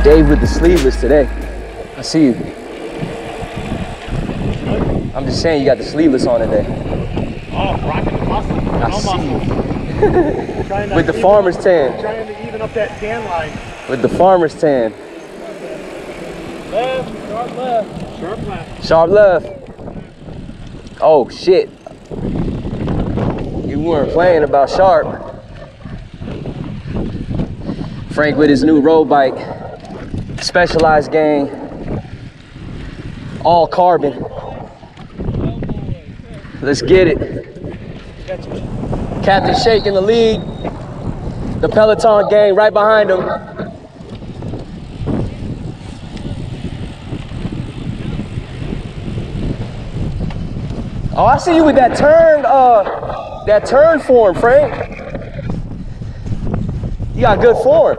Dave with the sleeveless today. I see you. I'm just saying you got the sleeveless on today. Oh, rocking the muscle. I see Trying with the farmer's tan. Trying to even up that tan line. With the farmer's tan. Left, sharp left. Sharp left. Sharp left. Oh shit. You weren't playing about sharp. Frank with his new road bike. Specialized gang. All carbon. Let's get it. Captain Shake in the lead. The Peloton gang right behind him. Oh, I see you with that turn form, Frank. You got good form.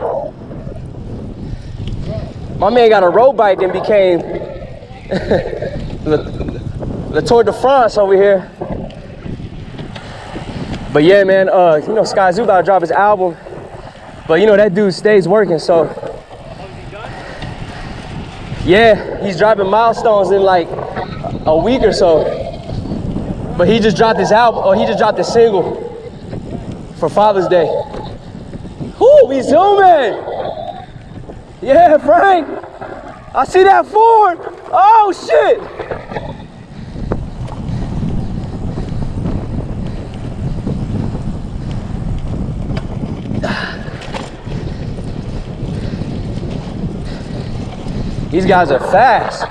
My man got a road bike and became the Tour de France over here. But yeah, man, you know, Sky Zoo about to drop his album. But you know, that dude stays working, so. Yeah, he's dropping milestones in like a week or so. But he just dropped his album, or he just dropped a single for Father's Day. Whoo, we zooming! Yeah, Frank! I see that form! Oh, shit! These guys are fast.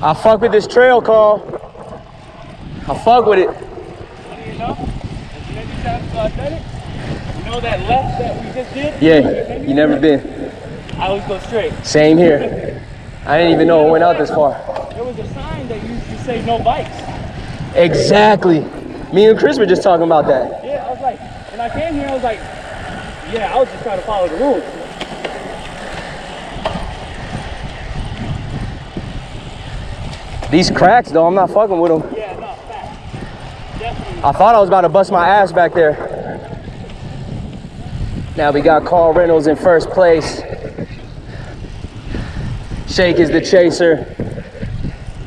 I fuck with this trail, Carl. I fuck with it. You know? You know that left that we just did? Yeah, you never been. I always go straight. Same here. I didn't even know it went out this far. There was a sign that used to say no bikes. Exactly. Me and Chris were just talking about that. Yeah, I was like, when I came here, I was like, yeah, I was just trying to follow the rules. These cracks, though, I'm not fucking with them. Yeah, no, fact. Definitely. I thought I was about to bust my ass back there. Now we got Carl Reynolds in first place. Shake is the chaser.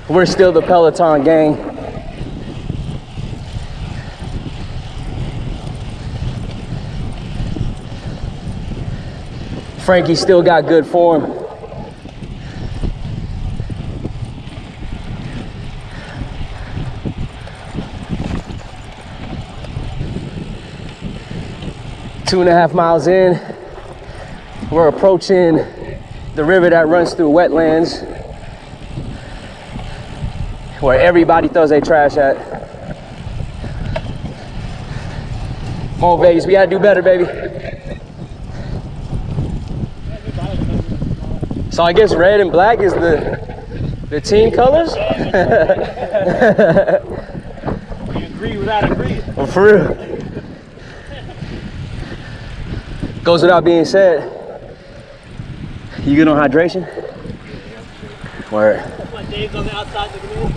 We're still the Peloton gang. Frankie still got good form. Two and a half miles in, we're approaching the river that runs through Wetlands, where everybody throws their trash at. Come on, Vegas, we gotta do better, baby. So I guess red and black is the team colors? We agree without agreeing. Well, for real. Goes without being said. You good on hydration? Word. That's why Dave's on the outside of the blue.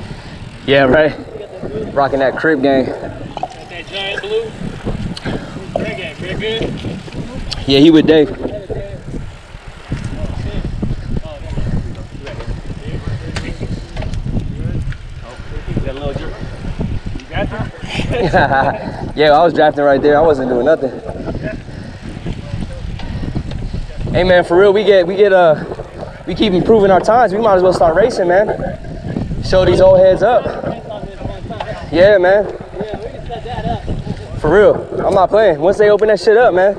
Yeah, right. Rocking that crib gang. Got that giant blue. Greg gang, Greg good? Yeah, he with Dave. Yeah, I was drafting right there. I wasn't doing nothing. Hey man, for real, we keep improving our times. We might as well start racing, man. Show these old heads up. Yeah, man. Yeah, we can set that up. For real, I'm not playing. Once they open that shit up, man.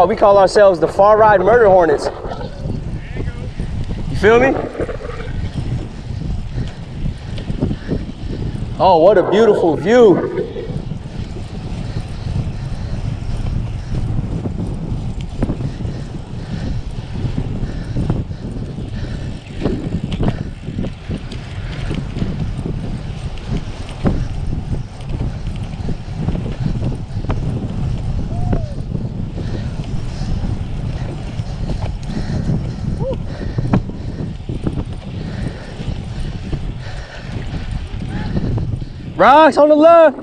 We call ourselves the PharRyde Murder Hornets. You feel me? Oh, what a beautiful view. Rocks on the left.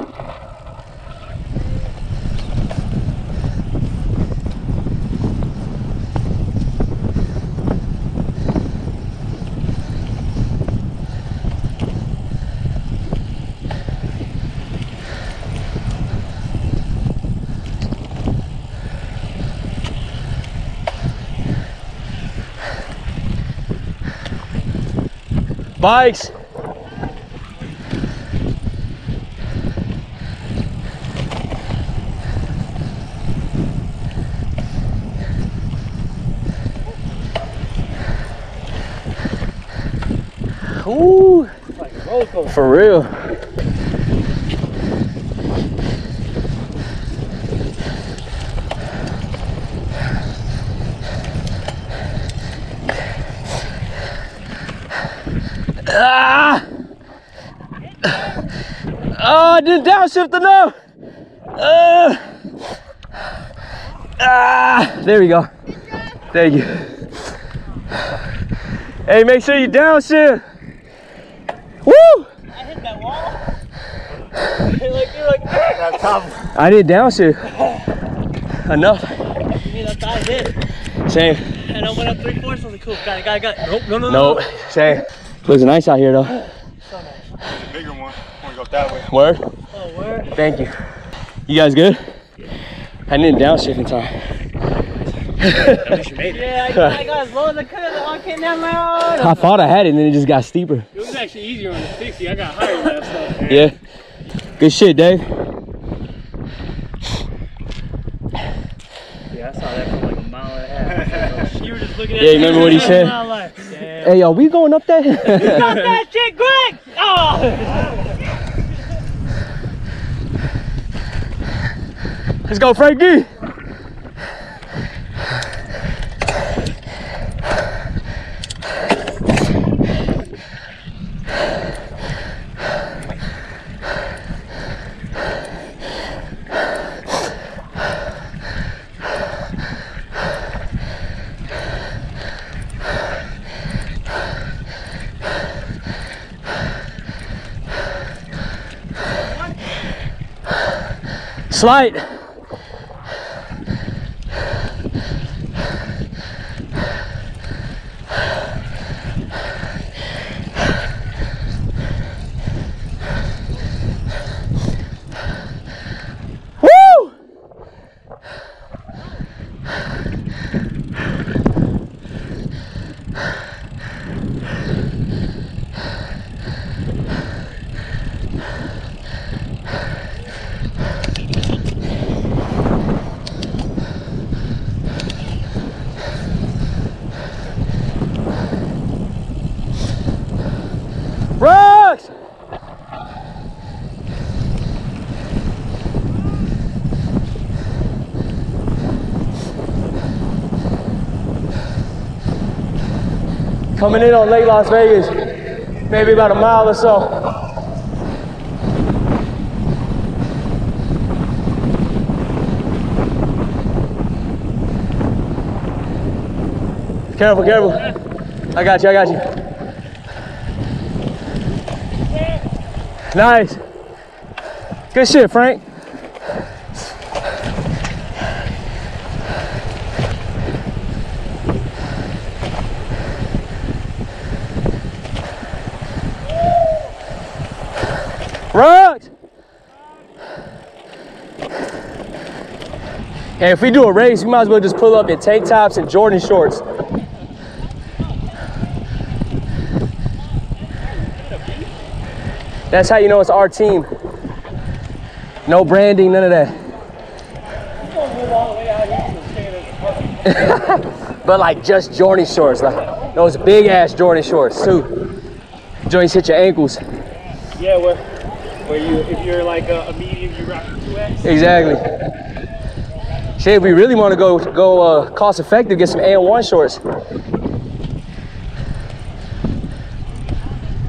Bikes. Ooh, like a roller coaster. For real. Ah! Oh, I didn't downshift enough. There we go. Thank you. Hey, make sure you downshift. Woo! I hit that wall. you're like, that's tough. I did downshift enough. You mean that guy did? Same. And I went up 3/4. I was like, cool. Got it. Nope. No. Nope. Same. Looks nice out here though. So nice. It's a bigger one. I want to go that way. Word? Oh, word. Thank you. You guys good? I didn't downshift in time. At least you made it. Yeah, I got as low as I could. I came down my road. I thought I had it and then it just got steeper. It was actually easier on the 60. I got higher than that stuff. Man. Yeah. Good shit, Dave. Yeah, I saw that from like a mile and a half. You were just looking at Yeah, you remember what he said? Like, Hey, are we going up that? Stop that shit, Greg! Oh! Let's go, Frankie. Slide. Woo! Rocks! Coming in on Lake Las Vegas, maybe about a mile or so. Careful, careful. I got you. Nice. Good shit, Frank. Rocks. Hey, if we do a race, we might as well just pull up in tank tops and Jordan shorts. That's how you know it's our team. No branding, none of that. But like just Jordan shorts, like those big ass Jordan shorts too. Joints hit your ankles. Yeah, where you, if you're like a medium, you rock 2X. Exactly. Shit, if we really want to go cost effective, get some AN1 shorts.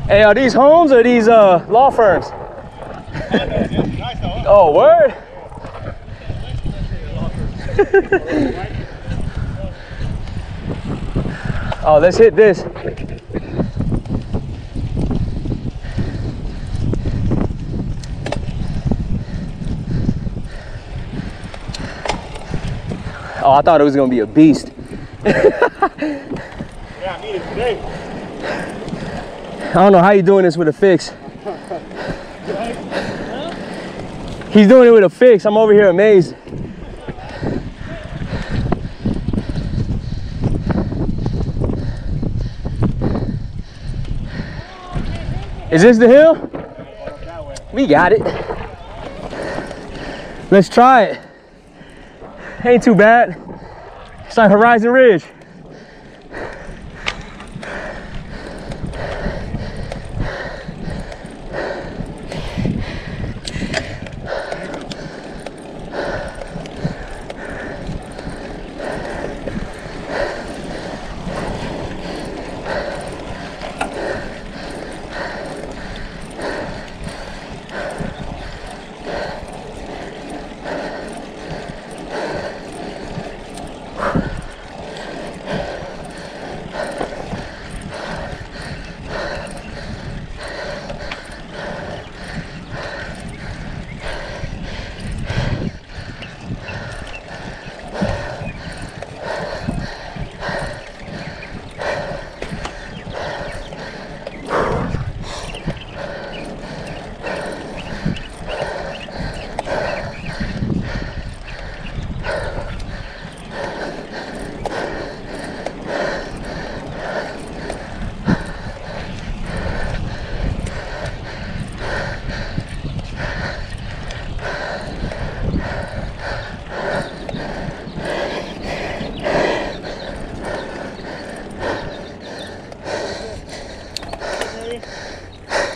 Hey, are these homes or these law firms? Oh, word? Oh, let's hit this. Oh, I thought it was gonna be a beast. Yeah, I need it today. I don't know how you're doing this with a fix. He's doing it with a fix. I'm over here amazed. Is this the hill? We got it. Let's try it. Ain't too bad. It's like Horizon Ridge.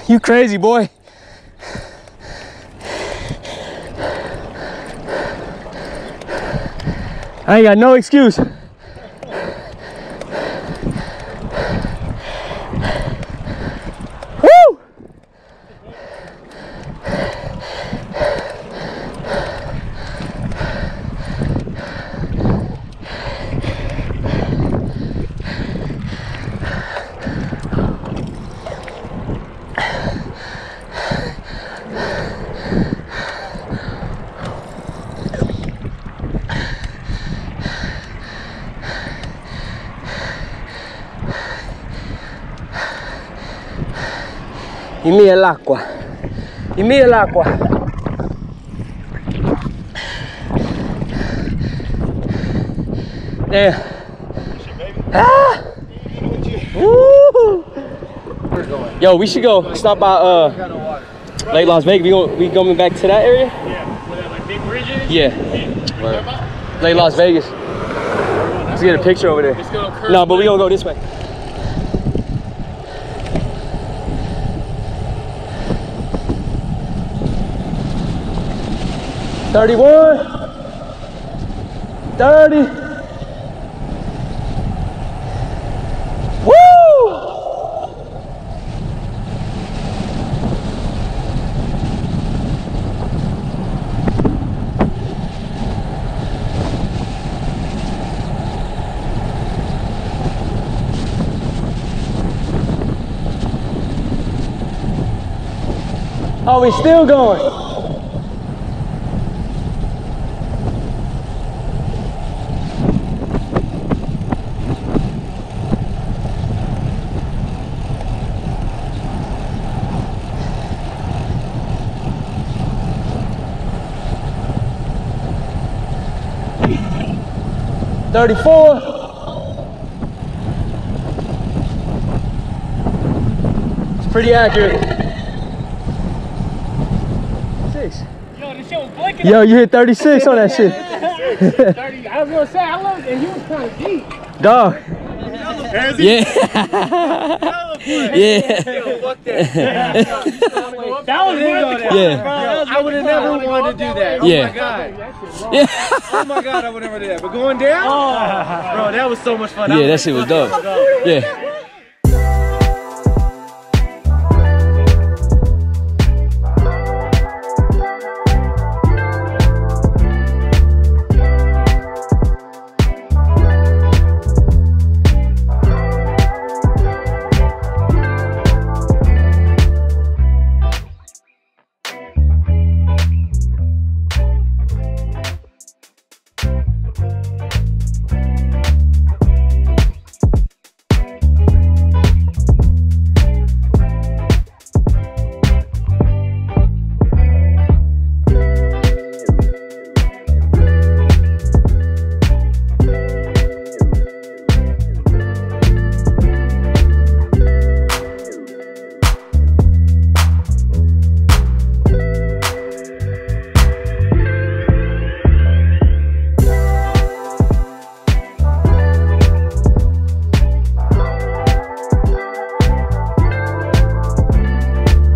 You crazy, boy. I ain't got no excuse. Woo! Y mira el agua. Y mira el agua. There. Ah! Woo! Yo, we should go stop by Lake Las Vegas. We going back to that area? Yeah. Where that like big bridge is? Yeah. Lake Las Vegas. Let's get a picture over there. No, but we gonna go this way. $31, $30. Woo! Oh, we still going. $34. It's pretty accurate. 6. Yo, this shit was blinking. Yo, you hit 36 on that shit. 30. I was gonna say, I looked and you was kind of deep. Dog. Yeah. Yeah. Fuck that. That was it. Yeah. I would have never wanted to do that. Yeah. Oh my god. Yeah. Oh my god, I would never do that. But going down, bro, that was so much fun. Yeah, that shit was dope. Yeah.